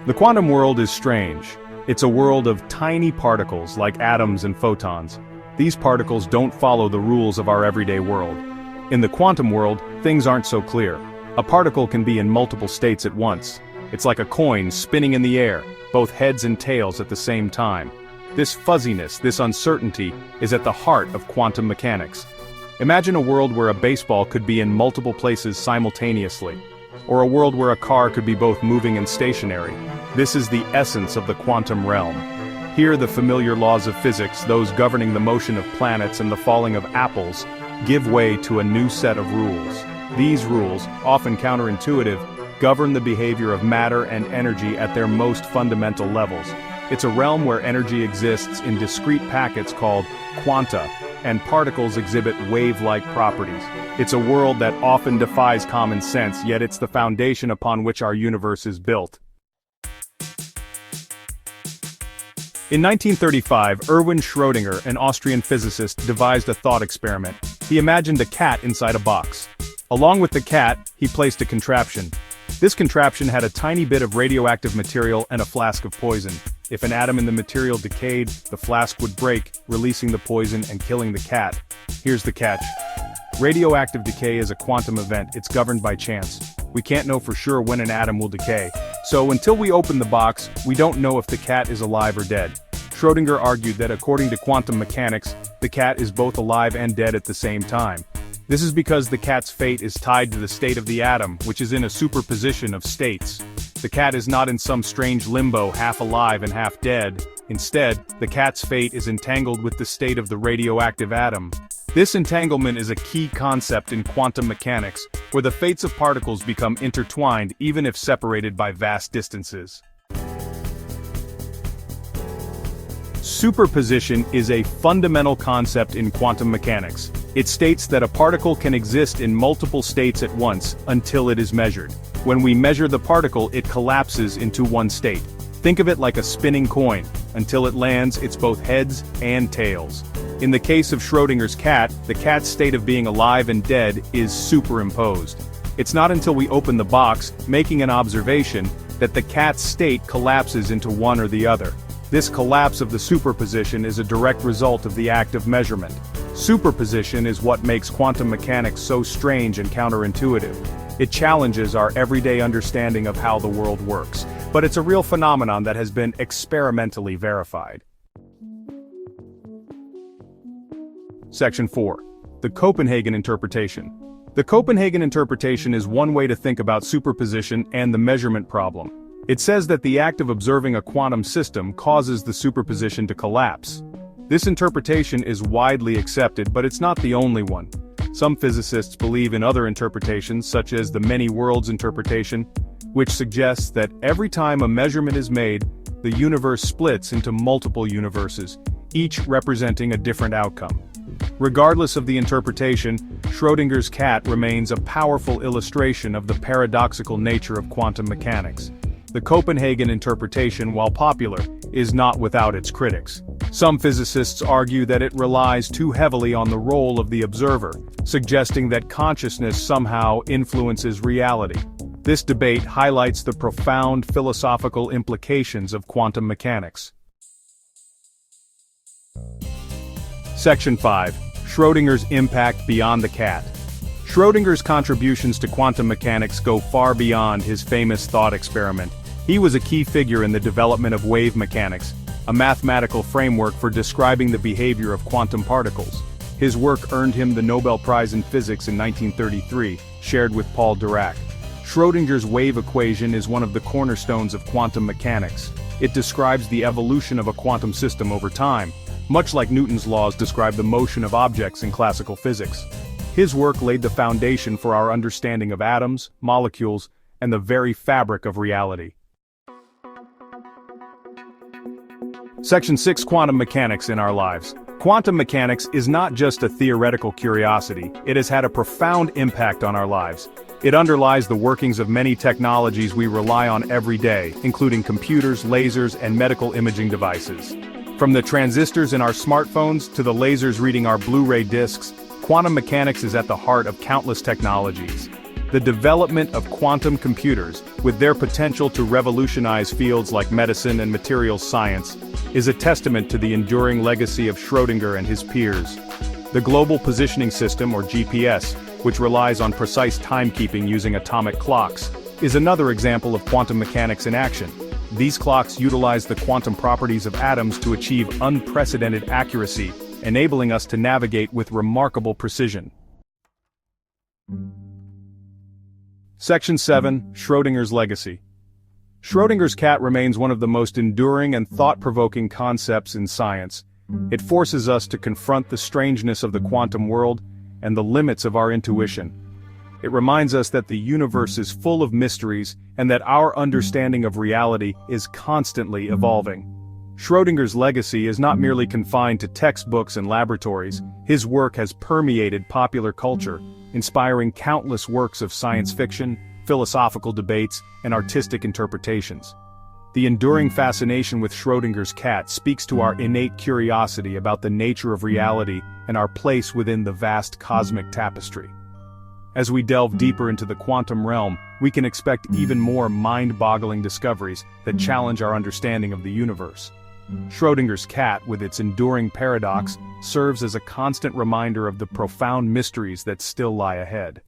The quantum world is strange. It's a world of tiny particles like atoms and photons. These particles don't follow the rules of our everyday world. In the quantum world, things aren't so clear. A particle can be in multiple states at once. It's like a coin spinning in the air, both heads and tails at the same time. This fuzziness, this uncertainty, is at the heart of quantum mechanics. Imagine a world where a baseball could be in multiple places simultaneously, or a world where a car could be both moving and stationary. This is the essence of the quantum realm. Here the familiar laws of physics, those governing the motion of planets and the falling of apples, give way to a new set of rules. These rules, often counterintuitive, govern the behavior of matter and energy at their most fundamental levels. It's a realm where energy exists in discrete packets called quanta, and particles exhibit wave-like properties. It's a world that often defies common sense, yet it's the foundation upon which our universe is built. In 1935, Erwin Schrödinger, an Austrian physicist, devised a thought experiment. He imagined a cat inside a box. Along with the cat, he placed a contraption. This contraption had a tiny bit of radioactive material and a flask of poison. If an atom in the material decayed, the flask would break, releasing the poison and killing the cat. Here's the catch. Radioactive decay is a quantum event. It's governed by chance. We can't know for sure when an atom will decay. So until we open the box, we don't know if the cat is alive or dead. Schrödinger argued that according to quantum mechanics, the cat is both alive and dead at the same time. This is because the cat's fate is tied to the state of the atom, which is in a superposition of states. The cat is not in some strange limbo, half alive and half dead. Instead, the cat's fate is entangled with the state of the radioactive atom. This entanglement is a key concept in quantum mechanics, where the fates of particles become intertwined even if separated by vast distances. Superposition is a fundamental concept in quantum mechanics. It states that a particle can exist in multiple states at once until it is measured. When we measure the particle, it collapses into one state. Think of it like a spinning coin. Until it lands, it's both heads and tails. In the case of Schrödinger's cat, the cat's state of being alive and dead is superimposed. It's not until we open the box, making an observation, that the cat's state collapses into one or the other. This collapse of the superposition is a direct result of the act of measurement. Superposition is what makes quantum mechanics so strange and counterintuitive. It challenges our everyday understanding of how the world works, but it's a real phenomenon that has been experimentally verified. Section 4. The Copenhagen Interpretation. The Copenhagen interpretation is one way to think about superposition and the measurement problem. It says that the act of observing a quantum system causes the superposition to collapse. This interpretation is widely accepted, but it's not the only one. Some physicists believe in other interpretations, such as the many worlds interpretation, which suggests that every time a measurement is made, the universe splits into multiple universes, each representing a different outcome. Regardless of the interpretation, Schrödinger's cat remains a powerful illustration of the paradoxical nature of quantum mechanics. The Copenhagen interpretation, while popular, is not without its critics. Some physicists argue that it relies too heavily on the role of the observer, suggesting that consciousness somehow influences reality. This debate highlights the profound philosophical implications of quantum mechanics. Section 5. Schrödinger's impact beyond the cat. Schrödinger's contributions to quantum mechanics go far beyond his famous thought experiment. He was a key figure in the development of wave mechanics, a mathematical framework for describing the behavior of quantum particles. His work earned him the Nobel Prize in Physics in 1933, shared with Paul Dirac. Schrödinger's wave equation is one of the cornerstones of quantum mechanics. It describes the evolution of a quantum system over time, much like Newton's laws describe the motion of objects in classical physics. His work laid the foundation for our understanding of atoms, molecules, and the very fabric of reality. Section 6. Quantum mechanics in our lives. Quantum mechanics is not just a theoretical curiosity, it has had a profound impact on our lives. It underlies the workings of many technologies we rely on every day, including computers, lasers, and medical imaging devices. From the transistors in our smartphones to the lasers reading our Blu-ray discs, quantum mechanics is at the heart of countless technologies. The development of quantum computers, with their potential to revolutionize fields like medicine and materials science, is a testament to the enduring legacy of Schrödinger and his peers. The Global Positioning System, or GPS, which relies on precise timekeeping using atomic clocks, is another example of quantum mechanics in action. These clocks utilize the quantum properties of atoms to achieve unprecedented accuracy, enabling us to navigate with remarkable precision. Section 7. Schrödinger's Legacy. Schrödinger's cat remains one of the most enduring and thought-provoking concepts in science. It forces us to confront the strangeness of the quantum world and the limits of our intuition. It reminds us that the universe is full of mysteries and that our understanding of reality is constantly evolving. Schrödinger's legacy is not merely confined to textbooks and laboratories. His work has permeated popular culture, inspiring countless works of science fiction, philosophical debates, and artistic interpretations. The enduring fascination with Schrödinger's cat speaks to our innate curiosity about the nature of reality and our place within the vast cosmic tapestry. As we delve deeper into the quantum realm, we can expect even more mind-boggling discoveries that challenge our understanding of the universe. Schrödinger's cat, with its enduring paradox, serves as a constant reminder of the profound mysteries that still lie ahead.